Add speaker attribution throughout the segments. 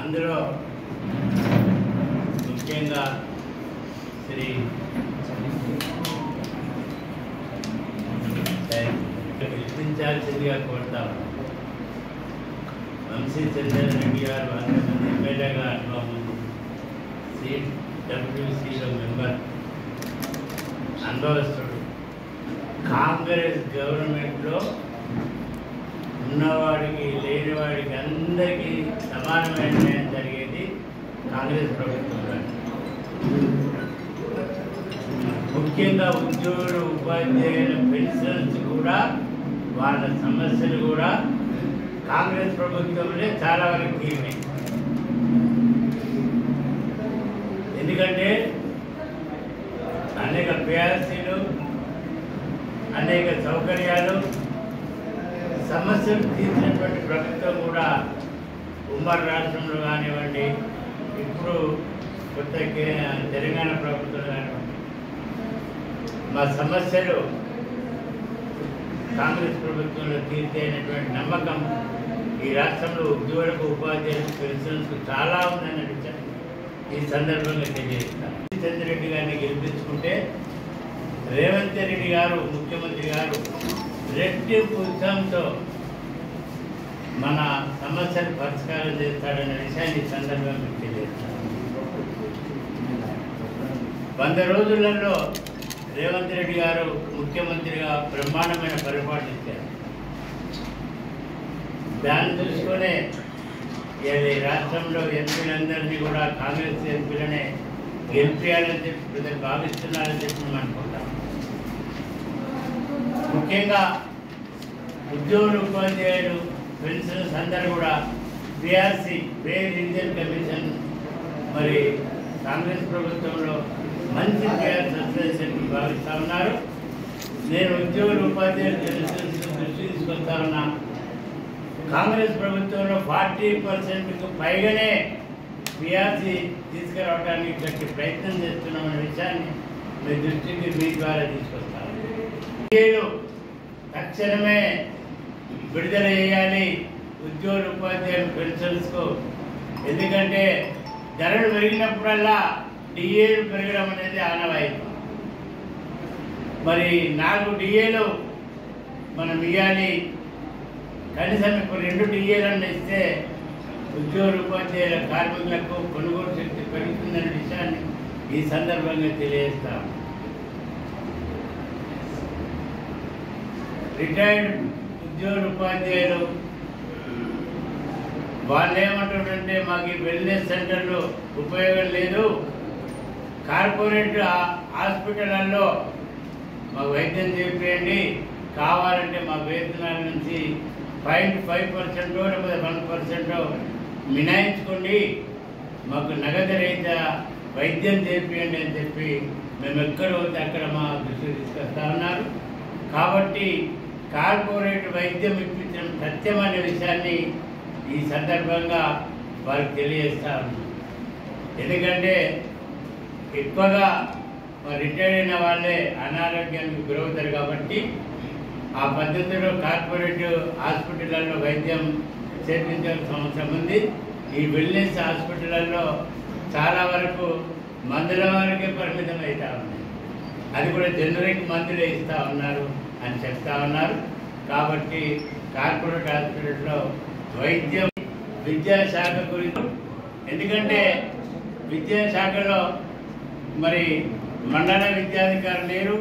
Speaker 1: అందులో ముఖ్యంగా శ్రీ పిలిపించాల్సిందిగా కోరుతాము. వంశీ చంద్రారెడ్డి గారు 100 మంది ఎమ్మెల్యేగా అనుభవం ఉంది. CWCలో మెంబర్, అనుభవస్తుడు. కాంగ్రెస్ గవర్నమెంట్లో ఉన్నవాడికి లేనివాడికి అందరికీ సమానమైన న్యాయం జరిగేది కాంగ్రెస్ ప్రభుత్వంలో. ముఖ్యంగా ఉద్యోగులు, ఉపాధ్యాయుల పెన్షన్స్ కూడా, వాళ్ళ సమస్యలు కూడా కాంగ్రెస్ ప్రభుత్వంలో చాలా వరకు తీరినాయి. ఎందుకంటే అనేక పిఆర్సీలు, అనేక సౌకర్యాలు, సమస్యలు తీర్చినటువంటి ప్రభుత్వం కూడా ఉమ్మడి రాష్ట్రంలో కానివ్వండి, ఇప్పుడు కొత్త తెలంగాణ ప్రభుత్వం కానివ్వండి, మా సమస్యలు కాంగ్రెస్ ప్రభుత్వంలో తీర్చేటువంటి నమ్మకం ఈ రాష్ట్రంలో ఉద్యోగులకు, ఉపాధ్యాయులకు, పెన్షన్స్ చాలా ఉందన్న విషయం ఈ సందర్భంగా తెలియజేస్తాను. చంద్రరెడ్డి గారిని గెలిపించుకుంటే రేవంత్ రెడ్డి గారు, ముఖ్యమంత్రి గారు రెట్టింపు ఉత్సాహంతో మన సమస్యలు పరిష్కారం చేస్తాడనే విషయాన్ని ఈ సందర్భంగా తెలియజేస్తాను. 100 రోజులలో రేవంత్ రెడ్డి గారు ముఖ్యమంత్రిగా బ్రహ్మాండమైన పరిపాలన ఇచ్చారు. దాన్ని చూసుకునే ఈ రాష్ట్రంలో ఎంపీలందరినీ కూడా కాంగ్రెస్ ఎంపీలనే గెలిపించాలని చెప్పి ప్రజలు భావిస్తున్నారని చెప్పి మేము అనుకుంటాం. ముఖ్యంగా ఉద్యోగులు, ఉపాధ్యాయులు, పెన్షన్స్ అందరూ కూడా పిఆర్సీ, పే రీజన్ కమిషన్, మరి కాంగ్రెస్ ప్రభుత్వంలో మంచి సబ్సిడీ భావిస్తూ ఉన్నారు. నేను ఉద్యోగులు, ఉపాధ్యాయులు పెన్షన్స్ దృష్టి తీసుకొస్తా ఉన్నా. కాంగ్రెస్ ప్రభుత్వంలో 40% పైగానే పిఆర్సీ తీసుకురావడానికి గట్టి ప్రయత్నం చేస్తున్నామనే విషయాన్ని మీ దృష్టికి మీ ద్వారా తీసుకొస్తాను. తక్షణమే విడుదల చేయాలి ఉద్యోగులు, ఉపాధ్యాయులు పెన్షన్స్కు. ఎందుకంటే ధరలు పెరిగినప్పుడల్లా డిఏలు పెరగడం అనేది ఆనవాయితీ. మరి 4 డిఏలు మనం ఇవ్వాలి. కనీసం ఇప్పుడు 2 డిఏలను ఇస్తే ఉద్యోగులు, ఉపాధ్యాయుల కార్మికులకు కొనుగోలు శక్తి పెరుగుతుందనే విషయాన్ని ఈ సందర్భంగా తెలియజేస్తాం. రిటైర్డ్ ఉద్యోగులు, ఉపాధ్యాయులు వాళ్ళు ఏమంటారంటే మాకు ఈ వెల్నెస్ సెంటర్లు ఉపయోగం లేదు, కార్పొరేట్ హాస్పిటల్లో మాకు వైద్యం చేయండి, కావాలంటే మా వేతనాల నుంచి 0.5% లేకపోతే 1% మినాయించుకోండి, మాకు నగదు రహిత వైద్యం చేయండి అని చెప్పి మేము ఎక్కడ పోతే అక్కడ మా దృష్టికి తీసుకొస్తా ఉన్నారు. కాబట్టి కార్పొరేట్ వైద్యం ఇప్పించడం సత్యం అనే విషయాన్ని ఈ సందర్భంగా వారికి తెలియజేస్తా ఉన్నాం. ఎందుకంటే ఎక్కువగా రిటైర్ అయిన వాళ్ళే అనారోగ్యానికి గురవుతారు. కాబట్టి ఆ పద్ధతిలో కార్పొరేట్ హాస్పిటల్లో వైద్యం చేర్పించాల్సిన అవసరం ఉంది. ఈ వెల్నెస్ హాస్పిటల్లో చాలా వరకు మందుల వరకే పరిమితం అవుతా ఉన్నాయి. అది కూడా జనరిక్ మందులే ఇస్తూ ఉన్నారు అని చెప్తా ఉన్నారు. కాబట్టి కార్పొరేట్ హాస్పిటల్లో వైద్యం, విద్యాశాఖ గురించి, ఎందుకంటే విద్యాశాఖలో మరి మండల విద్యాధికారులు లేరు.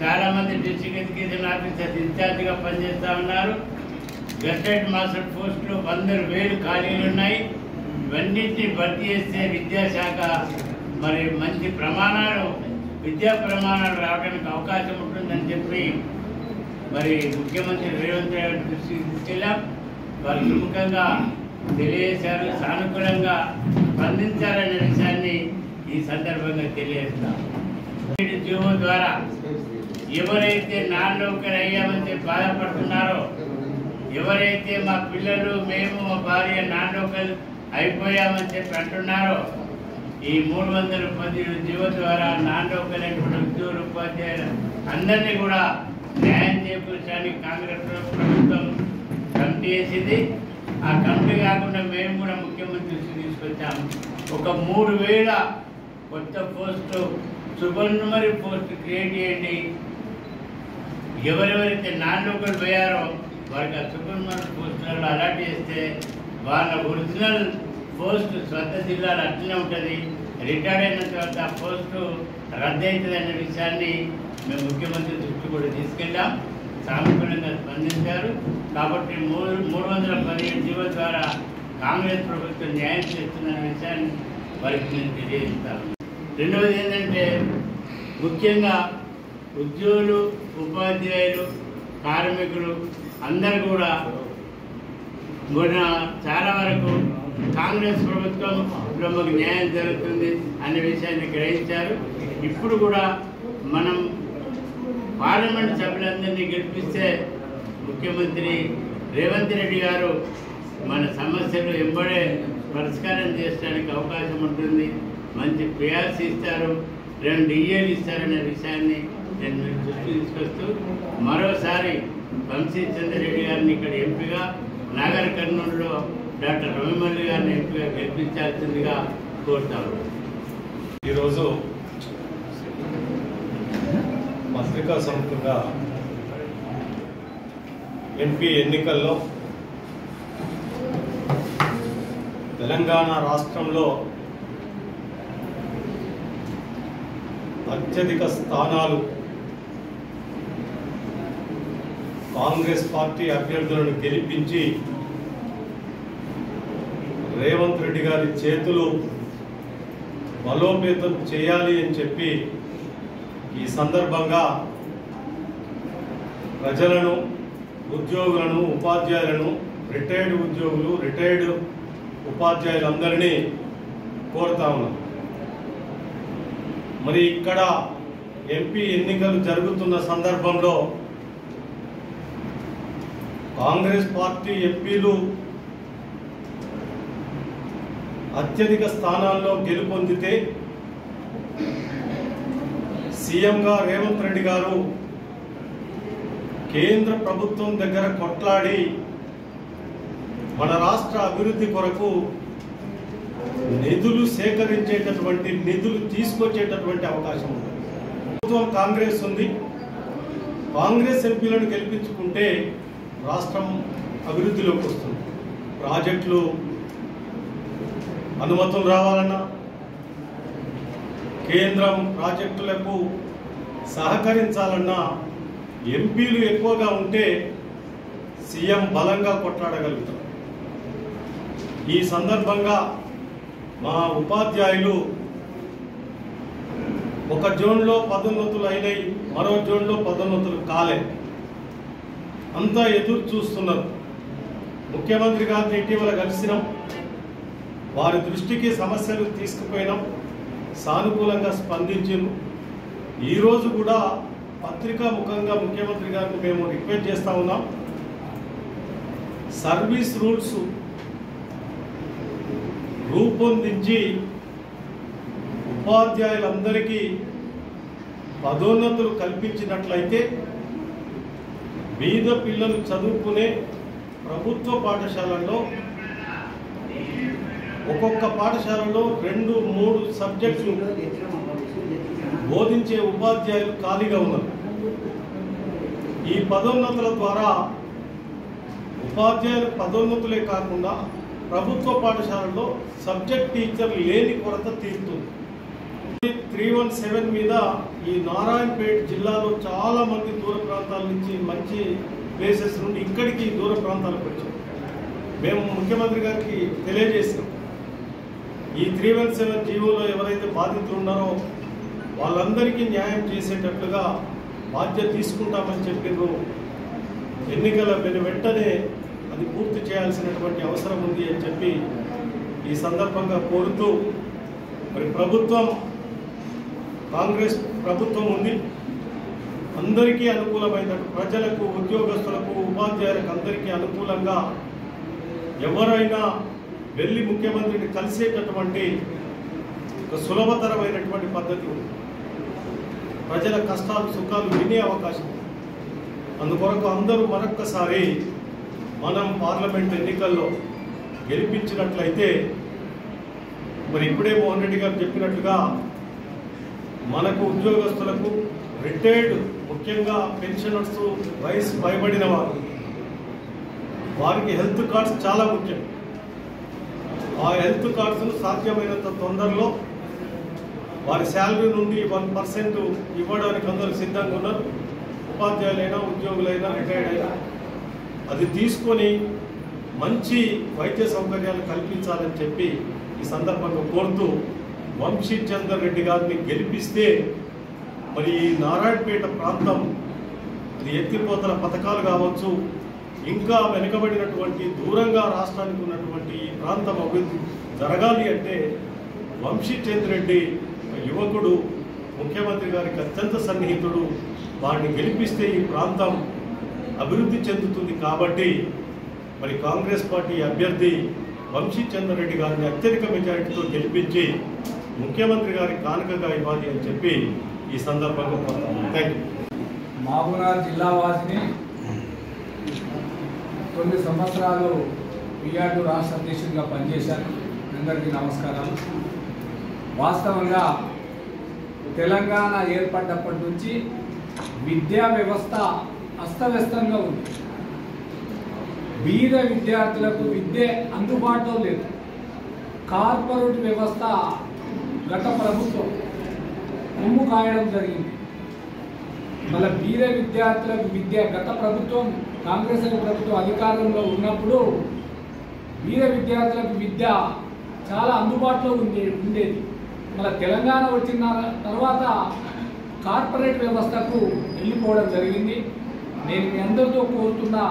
Speaker 1: చాలామంది డిస్ట్రిక్ట్ ఎడ్యుకేషన్ ఆఫీసర్స్ ఇన్ఛార్జిగా పనిచేస్తూ ఉన్నారు. గెస్టెడ్ మాస్టర్ పోస్టులు 100,000 ఖాళీలు ఉన్నాయి. ఇవన్నింటినీ భర్తీ చేస్తే విద్యాశాఖ మరి మంచి ప్రమాణాలు, విద్యా ప్రమాణాలు రావడానికి అవకాశం ఉంటుందని చెప్పి మరి ముఖ్యమంత్రి రేవంత్ రెడ్డి దృష్టికి తీసుకెళ్ళాం. వారు సుముఖంగా తెలియజేశారు, సానుకూలంగా స్పందించాలనే విషయాన్ని ఈ సందర్భంగా తెలియజేస్తాం. జీవో ద్వారా ఎవరైతే నాన్ లోకల్ అయ్యామని చెప్పి బాధపడుతున్నారో, ఎవరైతే మా పిల్లలు, మేము, మా భార్య నాన్ లోకల్ అయిపోయామని చెప్పి అంటున్నారో, ఈ 310 జీవో ద్వారా నాన్ లోకల్ అయినటువంటి ఉద్యోగులు, ఉపాధ్యాయులు అందరినీ కూడా న్యాయం చేకూర్చడానికి కాంగ్రెస్ ప్రభుత్వం కమిటీ వేసింది. ఆ కమిటీ కాకుండా మేము కూడా ముఖ్యమంత్రి దృష్టికి తీసుకొచ్చాం. ఒక 3000 కొత్త పోస్టు సూపర్నమరీ పోస్ట్ క్రియేట్ చేయండి. ఎవరెవరైతే నాన్ లోకల్ పోయారో వారికి ఆ సూపర్నమరీ పోస్టులలో అలాట్ చేస్తే వాళ్ళ ఒరిజినల్ పోస్ట్ స్వంత జిల్లాలో అట్లనే ఉంటుంది. రిటైర్డ్ అయిన తర్వాత ఆ పోస్టు రద్దు అవుతుంది అనే విషయాన్ని మేము ముఖ్యమంత్రి దృష్టి కూడా తీసుకెళ్ళాం. సానుకూలంగా స్పందించారు. కాబట్టి 317 జీవో ద్వారా కాంగ్రెస్ ప్రభుత్వం న్యాయం చేస్తుందనే విషయాన్ని వారికి నేను తెలియజేస్తాను. రెండవది ఏంటంటే ముఖ్యంగా ఉద్యోగులు, ఉపాధ్యాయులు, కార్మికులు అందరూ కూడా చాలా వరకు కాంగ్రెస్ ప్రభుత్వంలో మాకు న్యాయం జరుగుతుంది అనే విషయాన్ని గ్రహించారు. ఇప్పుడు కూడా మనం పార్లమెంట్ సభ్యులందరినీ గెలిపిస్తే ముఖ్యమంత్రి రేవంత్ రెడ్డి గారు మన సమస్యలు ఎంబడే పరిష్కారం చేయడానికి అవకాశం ఉంటుంది. మంచి పిఆర్సీ ఇస్తారు, 2 డిఏలు ఇస్తారనే విషయాన్ని నేను మీరు దృష్టి తీసుకొస్తూ మరోసారి వంశీచంద్రరెడ్డి గారిని ఇక్కడ ఎంపీగా, నాగర్ కర్నూలులో డాక్టర్ రవిమల్లి గారిని ఎంపీగా గెలిపించాల్సిందిగా కోరుతాను.
Speaker 2: ఈరోజు పత్రికా సముఖంగా ఎంపీ ఎన్నికల్లో తెలంగాణ రాష్ట్రంలో అత్యధిక స్థానాలు కాంగ్రెస్ పార్టీ అభ్యర్థులను గెలిపించి రేవంత్ రెడ్డి గారి చేతులు బలోపేతం చేయాలి అని చెప్పి ఈ సందర్భంగా ప్రజలను, ఉద్యోగులను, ఉపాధ్యాయులను, రిటైర్డ్ ఉద్యోగులు, రిటైర్డ్ ఉపాధ్యాయులందరినీ కోరుతా ఉన్నాం. మరి ఇక్కడ ఎంపీ ఎన్నికలు జరుగుతున్న సందర్భంలో కాంగ్రెస్ పార్టీ ఎంపీలు అత్యధిక స్థానాల్లో గెలుపొందితే సీఎంగా రేవంత్ రెడ్డి గారు కేంద్ర ప్రభుత్వం దగ్గర కొట్లాడి మన రాష్ట్ర అభివృద్ధి కొరకు నిధులు సేకరించేటటువంటి, నిధులు తీసుకొచ్చేటటువంటి అవకాశం ఉంది. ప్రభుత్వం కాంగ్రెస్ ఉంది. కాంగ్రెస్ ఎంపీలను గెలిపించుకుంటే రాష్ట్రం అభివృద్ధిలోకి వస్తుంది. ప్రాజెక్టులు అనుమతులు రావాలన్నా, కేంద్రం ప్రాజెక్టులకు సహకరించాలన్నా ఎంపీలు ఎక్కువగా ఉంటే సీఎం బలంగా కొట్లాడగలుగుతారు. ఈ సందర్భంగా మా ఉపాధ్యాయులు ఒక జోన్లో పదోన్నతులు అయినాయి, మరో జోన్లో పదోన్నతులు కాలే, అంతా ఎదురు చూస్తున్నారు. ముఖ్యమంత్రి గారిని ఇటీవల కలిసినాం, వారి దృష్టికి సమస్యలు తీసుకుపోయినాం, సానుకూలంగా స్పందించారు. ఈరోజు కూడా పత్రికా ముఖంగా ముఖ్యమంత్రి గారిని మేము రిక్వెస్ట్ చేస్తూ ఉన్నాం. సర్వీస్ రూల్స్ రూపొందించి ఉపాధ్యాయులందరికీ పదోన్నతులు కల్పించినట్లయితే బీద పిల్లలు చదువుకునే ప్రభుత్వ పాఠశాలల్లో ఒక్కొక్క పాఠశాలలో 2-3 సబ్జెక్టులు బోధించే ఉపాధ్యాయులు ఖాళీగా ఉన్నారు. ఈ పదోన్నతుల ద్వారా ఉపాధ్యాయుల పదోన్నతులే కాకుండా ప్రభుత్వ పాఠశాలలో సబ్జెక్ట్ టీచర్ లేని కొరత తీరుతుంది. 317 మీద ఈ నారాయణపేట జిల్లాలో చాలా మంది దూర ప్రాంతాల నుంచి, మంచి ప్లేసెస్ నుండి ఇక్కడికి దూర ప్రాంతాలకు వచ్చాం. మేము ముఖ్యమంత్రి గారికి తెలియజేసాం, ఈ 317 జీవోలో ఎవరైతే బాధితులు ఉన్నారో వాళ్ళందరికీ న్యాయం చేసేటట్లుగా బాధ్యత తీసుకుంటామని చెప్పినారు. ఎన్నికల వెంటనే అది పూర్తి చేయాల్సినటువంటి అవసరం ఉంది అని చెప్పి ఈ సందర్భంగా కోరుతూ, మరి ప్రభుత్వం కాంగ్రెస్ ప్రభుత్వం ఉంది, అందరికీ అనుకూలమైన, ప్రజలకు, ఉద్యోగస్తులకు, ఉపాధ్యాయులకు అందరికీ అనుకూలంగా ఎవరైనా వెళ్ళి ముఖ్యమంత్రిని కలిసేటటువంటి ఒక సులభతరమైనటువంటి పద్ధతి ఉంది. ప్రజల కష్టాలు, సుఖాలు వినే అవకాశం. అందుకొరకు అందరూ మరొక్కసారి మనం పార్లమెంట్ ఎన్నికల్లో గెలిపించినట్లయితే మరి ఇప్పుడే మోహన్ రెడ్డి గారు చెప్పినట్లుగా మనకు ఉద్యోగస్తులకు రిటైర్డ్, ముఖ్యంగా పెన్షనర్స్, వయసు పైబడిన వారికి హెల్త్ కార్డ్స్ చాలా ముఖ్యం. ఆ హెల్త్ కార్డ్స్ను సాధ్యమైనంత తొందరలో వారి శాలరీ నుండి 1% ఇవ్వడానికి అందరూ సిద్ధంగా ఉన్నారు. ఉపాధ్యాయులైనా, ఉద్యోగులైనా, రిటైర్డ్ అయినా అది తీసుకొని మంచి వైద్య సౌకర్యాలు కల్పించాలని చెప్పి ఈ సందర్భంగా కోరుతూ వంశీ చందర్ రెడ్డి గారిని గెలిపిస్తే మరి ఈ నారాయణపేట ప్రాంతం ఎత్తిపోతల పథకాలు కావచ్చు, ఇంకా వెనుకబడినటువంటి దూరంగా రాష్ట్రానికి ఉన్నటువంటి ఈ ప్రాంతం అభివృద్ధి జరగాలి అంటే వంశీ చందర్ రెడ్డి యువకుడు, ముఖ్యమంత్రి గారికి అత్యంత సన్నిహితుడు. వారిని గెలిపిస్తే ఈ ప్రాంతం అభివృద్ధి చెందుతుంది. కాబట్టి మరి కాంగ్రెస్ పార్టీ అభ్యర్థి వంశీ చందర్ రెడ్డి గారిని అత్యధిక మెజారిటీతో గెలిపించి ముఖ్యమంత్రి గారి కానుకగా ఇవ్వాలి అని చెప్పి ఈ సందర్భంగా కోరుతున్నాను. Thank you.
Speaker 3: మహబూబ్నగర్ జిల్లా వాసిని కొన్ని సంవత్సరాలు పిఆర్టీ రాష్ట్ర అధ్యక్షుడిగా పనిచేశాను. అందరికీ నమస్కారాలు. వాస్తవంగా తెలంగాణ ఏర్పడ్డప్పటి నుంచి విద్యా వ్యవస్థ అస్తవ్యస్తంగా ఉంది. బీద విద్యార్థులకు విద్య అందుబాటులో లేదు. కార్పొరేట్ వ్యవస్థ గత ప్రభుత్వం కొమ్ము కాయడం జరిగింది. మళ్ళీ బీద విద్యార్థులకు విద్య గత ప్రభుత్వం, కాంగ్రెస్ ప్రభుత్వం అధికారంలో ఉన్నప్పుడు బీద విద్యార్థులకు విద్య చాలా అందుబాటులో ఉండేది. మళ్ళీ తెలంగాణ వచ్చిన తర్వాత కార్పొరేట్ వ్యవస్థకు వెళ్ళిపోవడం జరిగింది. నేను మీ అందరితో కోరుతున్నా,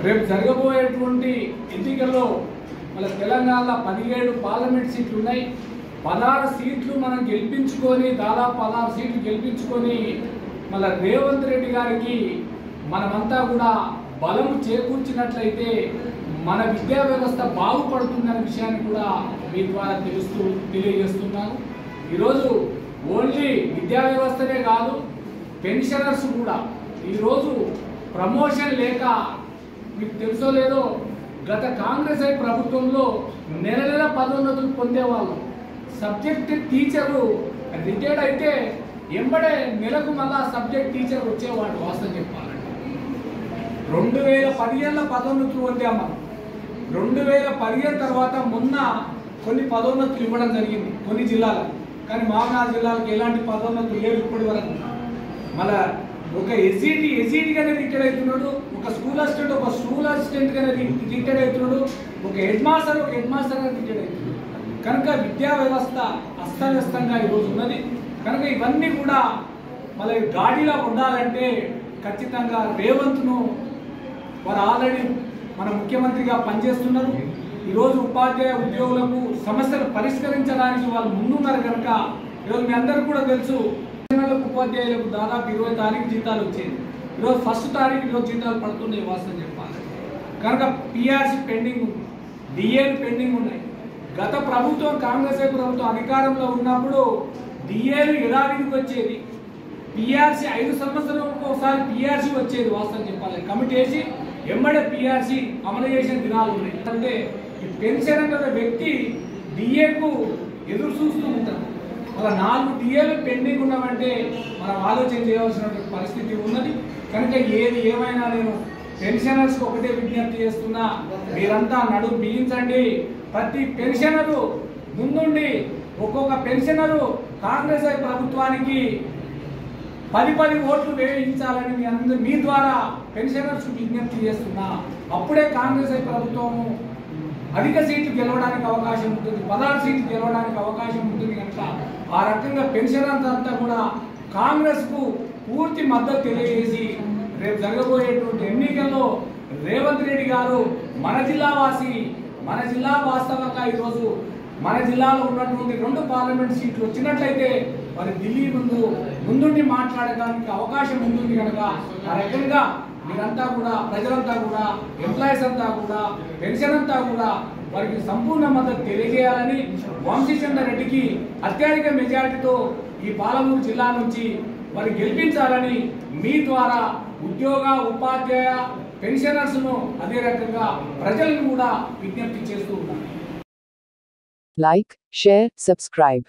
Speaker 3: రేపు జరగబోయేటువంటి ఎన్నికల్లో మళ్ళీ తెలంగాణలో 17 పార్లమెంట్ సీట్లు ఉన్నాయి. 16 సీట్లు మనం గెలిపించుకొని, దాదాపు 16 సీట్లు గెలిపించుకొని మళ్ళీ రేవంత్ రెడ్డి గారికి మనమంతా కూడా బలం చేకూర్చినట్లయితే మన విద్యా వ్యవస్థ బాగుపడుతుందనే విషయాన్ని కూడా మీ ద్వారా తెలియజేస్తున్నాను. ఈరోజు ఓన్లీ విద్యా వ్యవస్థనే కాదు, పెన్షనర్స్ కూడా ఈరోజు ప్రమోషన్ లేక, మీకు తెలుసో లేదో, గత కాంగ్రెస్ ప్రభుత్వంలో నెల నెల పదోన్నతులు పొందేవాళ్ళు. సబ్జెక్ట్ టీచరు రిటైర్డ్ అయితే ఎంబడే నెలకు మళ్ళా సబ్జెక్ట్ టీచర్ వచ్చేవాడు. వాస్తవం చెప్పాలంటే 2015లో పదోన్నతులు పొందాం మనం. 2015 తర్వాత మొన్న కొన్ని పదోన్నతులు ఇవ్వడం జరిగింది కొన్ని జిల్లాలకు. కానీ మహబూబ్నగర్ జిల్లాలకు ఎలాంటి పదోన్నతులు లేవు ఇప్పటి వరకు. మళ్ళా ఒక ఎస్ఈటీగానే రిటైర్ అవుతున్నాడు, ఒక స్కూల్ అసిస్టెంట్ గానే రిటైర్ అవుతున్నాడు, ఒక హెడ్ మాస్టర్ గానే రిటైర్ అవుతున్నాడు. కనుక విద్యా వ్యవస్థ అస్తవ్యస్తంగా ఈరోజు ఉన్నది. కనుక ఇవన్నీ కూడా మళ్ళీ గాడిలో ఉండాలంటే ఖచ్చితంగా రేవంత్ను వారు ఆల్రెడీ మన ముఖ్యమంత్రిగా పనిచేస్తున్నారు. ఈరోజు ఉపాధ్యాయ ఉద్యోగులకు సమస్యలు పరిష్కరించడానికి వాళ్ళు ముందున్నారు. కనుక ఈరోజు మీ అందరికీ కూడా తెలుసు, ఉపాధ్యాయులకు దాదాపు 20 తారీఖు జీతాలు వచ్చేది. ఈరోజు 1st తారీఖు ఈరోజు జీతాలు పడుతున్నాయి. వాస్తవం చెప్పాలి. కనుక పిఆర్సీ పెండింగ్ ఉంది, డిఏలు పెండింగ్ ఉన్నాయి. గత ప్రభుత్వం, కాంగ్రెస్ ప్రభుత్వం అధికారంలో ఉన్నప్పుడు డిఏలు ఎడారికి వచ్చేది. పిఆర్సీ 5 సంవత్సరాలకు ఒకసారి పిఆర్సీ వచ్చేది. వాస్తవం చెప్పాలి. కమిటీ వేసి ఎంబడే పిఆర్సీ అమలు చేసిన దినాలు ఉన్నాయి. అంటే ఈ పెన్షన్ అనే వ్యక్తి డిఏకు ఎదురు చూస్తూ ఉంటారు. అలా 4 డిఏలు పెండింగ్ ఉన్నామంటే మనం ఆలోచన చేయాల్సిన పరిస్థితి ఉన్నది. కనుక ఏది ఏమైనా నేను పెన్షనర్స్ ఒకటే విజ్ఞప్తి చేస్తున్నా, మీరంతా నడుము బిగించండి. ప్రతి పెన్షనరు ముందుండి ఒక్కొక్క పెన్షనరు కాంగ్రెస్ ప్రభుత్వానికి 10 ఓట్లు వేయించాలని మీ ద్వారా పెన్షనర్స్ విజ్ఞప్తి చేస్తున్నా. అప్పుడే కాంగ్రెస్ ప్రభుత్వము అధిక సీట్లు గెలవడానికి అవకాశం ఉంటుంది, 16 సీట్లు గెలవడానికి అవకాశం ఉంటుంది. కనుక ఆ రకంగా పెన్షనర్స్ అంతా కూడా కాంగ్రెస్ కు పూర్తి మద్దతు తెలియజేసి రేపు జరగబోయేటువంటి ఎన్నికల్లో రేవంత్ రెడ్డి గారు మన జిల్లా వాస్తవంగా ఈరోజు మన జిల్లాలో ఉన్నటువంటి 2 పార్లమెంట్ సీట్లు వచ్చినట్లయితే మరి ఢిల్లీ ముందుండి మాట్లాడడానికి అవకాశం ఉంటుంది. కనుక ఆ రకంగా మీరంతా కూడా, ప్రజలంతా కూడా, ఎంప్లాయీస్ అంతా కూడా, పెన్షన్ అంతా కూడా వారికి సంపూర్ణ మద్దతు తెలియజేయాలని, వంశీ చందర్ రెడ్డికి అత్యధిక మెజారిటీతో ఈ పాలమూరు జిల్లా నుంచి వారిని గెలిపించాలని మీ ద్వారా ఉద్యోగ, ఉపాధ్యాయ, పెన్షనర్స్ను అదే రకంగా ప్రజలను కూడా విజ్ఞప్తి చేస్తూ ఉన్నాను.
Speaker 4: Like, share, subscribe.